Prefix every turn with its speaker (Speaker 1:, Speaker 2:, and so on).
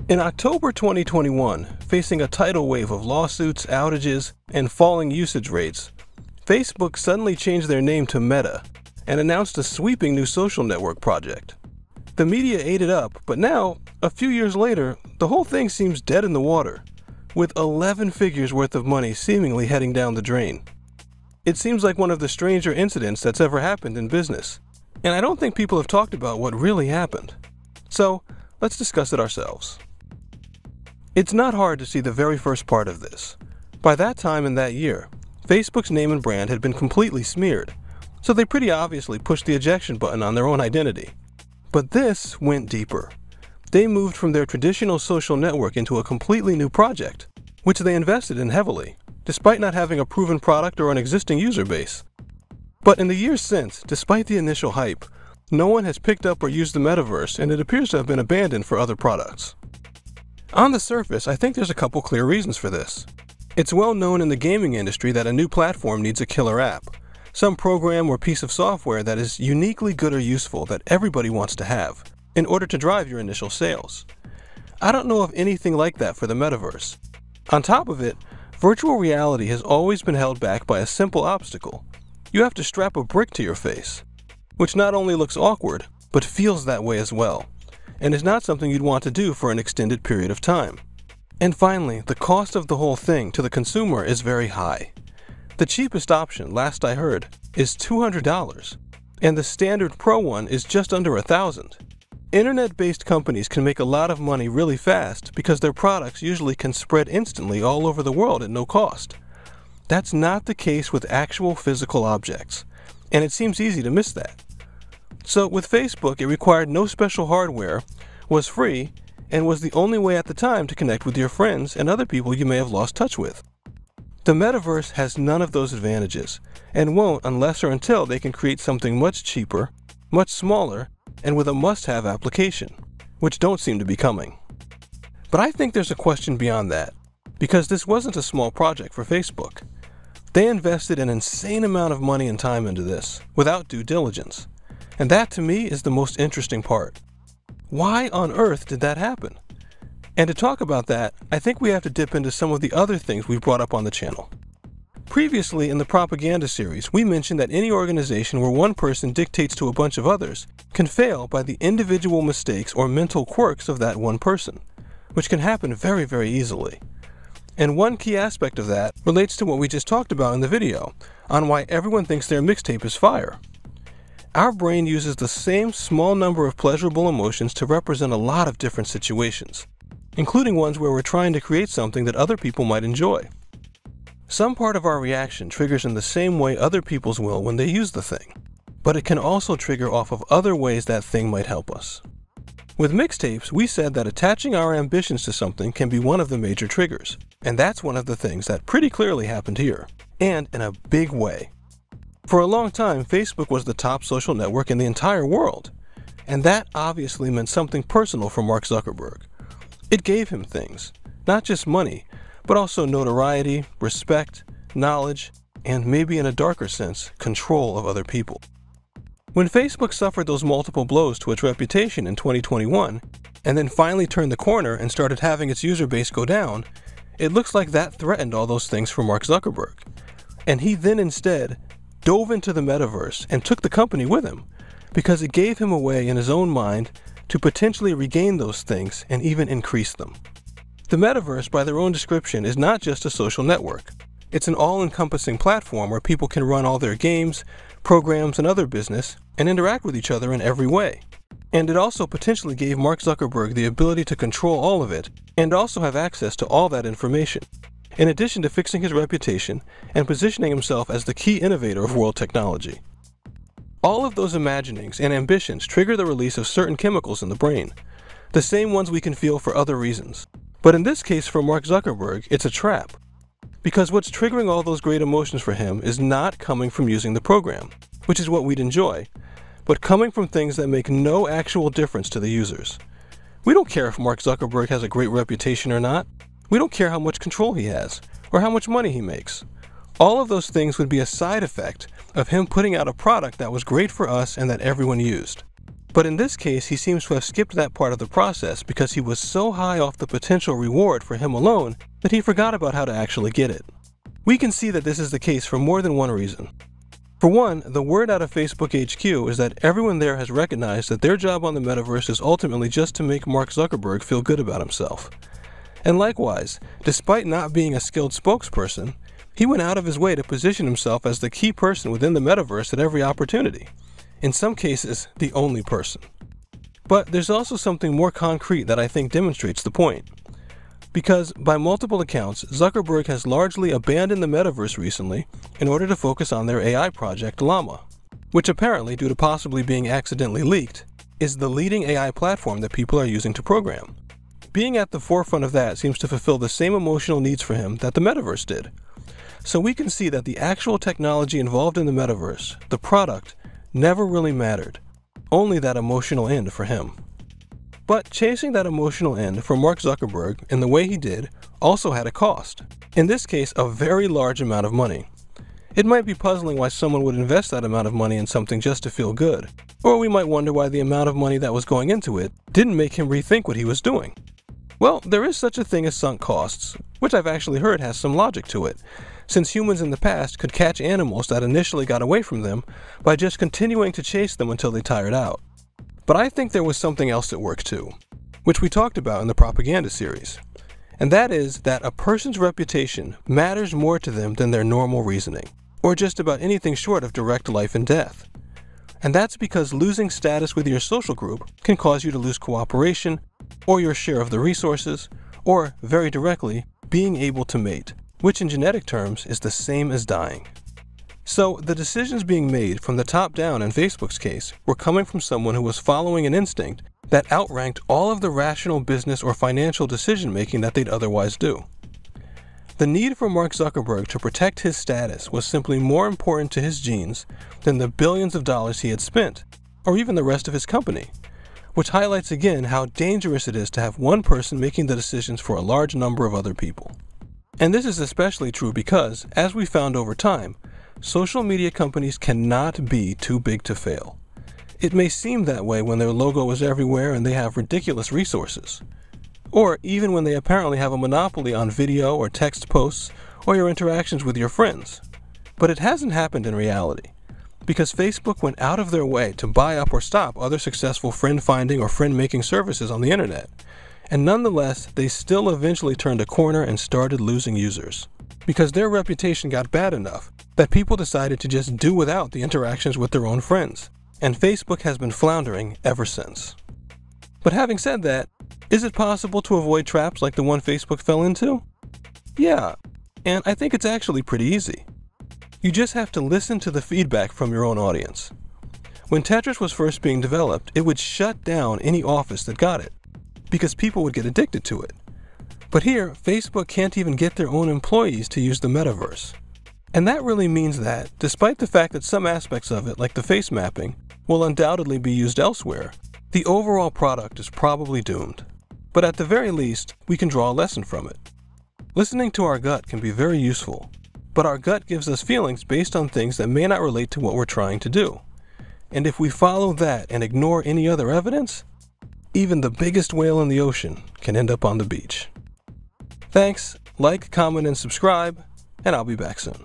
Speaker 1: In October 2021, facing a tidal wave of lawsuits, outages, and falling usage rates, Facebook suddenly changed their name to Meta and announced a sweeping new social network project. The media ate it up, but now, a few years later, the whole thing seems dead in the water, with 11 figures worth of money seemingly heading down the drain. It seems like one of the stranger incidents that's ever happened in business, and I don't think people have talked about what really happened. So, let's discuss it ourselves. It's not hard to see the very first part of this. By that time in that year, Facebook's name and brand had been completely smeared, so they pretty obviously pushed the ejection button on their own identity. But this went deeper. They moved from their traditional social network into a completely new project, which they invested in heavily, despite not having a proven product or an existing user base. But in the years since, despite the initial hype, no one has picked up or used the Metaverse, and it appears to have been abandoned for other products. On the surface, I think there's a couple clear reasons for this. It's well known in the gaming industry that a new platform needs a killer app, some program or piece of software that is uniquely good or useful that everybody wants to have, in order to drive your initial sales. I don't know of anything like that for the Metaverse. On top of it, virtual reality has always been held back by a simple obstacle. You have to strap a brick to your face, which not only looks awkward, but feels that way as well, and is not something you'd want to do for an extended period of time. And finally, the cost of the whole thing to the consumer is very high. The cheapest option, last I heard, is $200, and the standard Pro one is just under $1,000. Internet-based companies can make a lot of money really fast because their products usually can spread instantly all over the world at no cost. That's not the case with actual physical objects, and it seems easy to miss that. So with Facebook, it required no special hardware, was free, and was the only way at the time to connect with your friends and other people you may have lost touch with. The Metaverse has none of those advantages, and won't unless or until they can create something much cheaper, much smaller, and with a must-have application, which don't seem to be coming. But I think there's a question beyond that, because this wasn't a small project for Facebook. They invested an insane amount of money and time into this, without due diligence. And that, to me, is the most interesting part. Why on earth did that happen? And to talk about that, I think we have to dip into some of the other things we've brought up on the channel. Previously in the propaganda series, we mentioned that any organization where one person dictates to a bunch of others can fail by the individual mistakes or mental quirks of that one person, which can happen very, very easily. And one key aspect of that relates to what we just talked about in the video, on why everyone thinks their mixtape is fire. Our brain uses the same small number of pleasurable emotions to represent a lot of different situations, including ones where we're trying to create something that other people might enjoy. Some part of our reaction triggers in the same way other people's will when they use the thing, but it can also trigger off of other ways that thing might help us. With mixtapes, we said that attaching our ambitions to something can be one of the major triggers, and that's one of the things that pretty clearly happened here, and in a big way. For a long time, Facebook was the top social network in the entire world, and that obviously meant something personal for Mark Zuckerberg. It gave him things, not just money, but also notoriety, respect, knowledge, and maybe in a darker sense, control of other people. When Facebook suffered those multiple blows to its reputation in 2021, and then finally turned the corner and started having its user base go down, it looks like that threatened all those things for Mark Zuckerberg. And he then instead dove into the Metaverse and took the company with him, because it gave him a way in his own mind to potentially regain those things and even increase them. The Metaverse, by their own description, is not just a social network. It's an all-encompassing platform where people can run all their games, programs, and other business, and interact with each other in every way. And it also potentially gave Mark Zuckerberg the ability to control all of it, and also have access to all that information, in addition to fixing his reputation and positioning himself as the key innovator of world technology. All of those imaginings and ambitions trigger the release of certain chemicals in the brain, the same ones we can feel for other reasons. But in this case, for Mark Zuckerberg, it's a trap. Because what's triggering all those great emotions for him is not coming from using the program, which is what we'd enjoy, but coming from things that make no actual difference to the users. We don't care if Mark Zuckerberg has a great reputation or not. We don't care how much control he has, or how much money he makes. All of those things would be a side effect of him putting out a product that was great for us and that everyone used. But in this case, he seems to have skipped that part of the process because he was so high off the potential reward for him alone that he forgot about how to actually get it. We can see that this is the case for more than one reason. For one, the word out of Facebook HQ is that everyone there has recognized that their job on the metaverse is ultimately just to make Mark Zuckerberg feel good about himself. And likewise, despite not being a skilled spokesperson, he went out of his way to position himself as the key person within the metaverse at every opportunity. In some cases, the only person. But there's also something more concrete that I think demonstrates the point. Because, by multiple accounts, Zuckerberg has largely abandoned the metaverse recently in order to focus on their AI project Llama, which apparently, due to possibly being accidentally leaked, is the leading AI platform that people are using to program. Being at the forefront of that seems to fulfill the same emotional needs for him that the metaverse did. So we can see that the actual technology involved in the metaverse, the product, never really mattered, only that emotional end for him. But chasing that emotional end for Mark Zuckerberg in the way he did also had a cost. In this case, a very large amount of money. It might be puzzling why someone would invest that amount of money in something just to feel good, or we might wonder why the amount of money that was going into it didn't make him rethink what he was doing. Well, there is such a thing as sunk costs, which I've actually heard has some logic to it, since humans in the past could catch animals that initially got away from them by just continuing to chase them until they tired out. But I think there was something else at work too, which we talked about in the propaganda series. And that is that a person's reputation matters more to them than their normal reasoning, or just about anything short of direct life and death. And that's because losing status with your social group can cause you to lose cooperation, or your share of the resources, or, very directly, being able to mate, which in genetic terms is the same as dying. So, the decisions being made from the top down in Facebook's case were coming from someone who was following an instinct that outranked all of the rational business or financial decision making that they'd otherwise do. The need for Mark Zuckerberg to protect his status was simply more important to his genes than the billions of dollars he had spent, or even the rest of his company, which highlights again how dangerous it is to have one person making the decisions for a large number of other people. And this is especially true because, as we found over time, social media companies cannot be too big to fail. It may seem that way when their logo is everywhere and they have ridiculous resources. Or even when they apparently have a monopoly on video or text posts or your interactions with your friends. But it hasn't happened in reality, because Facebook went out of their way to buy up or stop other successful friend-finding or friend-making services on the internet. And nonetheless, they still eventually turned a corner and started losing users, because their reputation got bad enough that people decided to just do without the interactions with their own friends, and Facebook has been floundering ever since. But having said that, is it possible to avoid traps like the one Facebook fell into? Yeah, and I think it's actually pretty easy. You just have to listen to the feedback from your own audience. When Tetris was first being developed, it would shut down any office that got it, because people would get addicted to it. But here, Facebook can't even get their own employees to use the metaverse. And that really means that, despite the fact that some aspects of it, like the face mapping, will undoubtedly be used elsewhere, the overall product is probably doomed. But at the very least, we can draw a lesson from it. Listening to our gut can be very useful, but our gut gives us feelings based on things that may not relate to what we're trying to do. And if we follow that and ignore any other evidence, even the biggest whale in the ocean can end up on the beach. Thanks, like, comment, and subscribe, and I'll be back soon.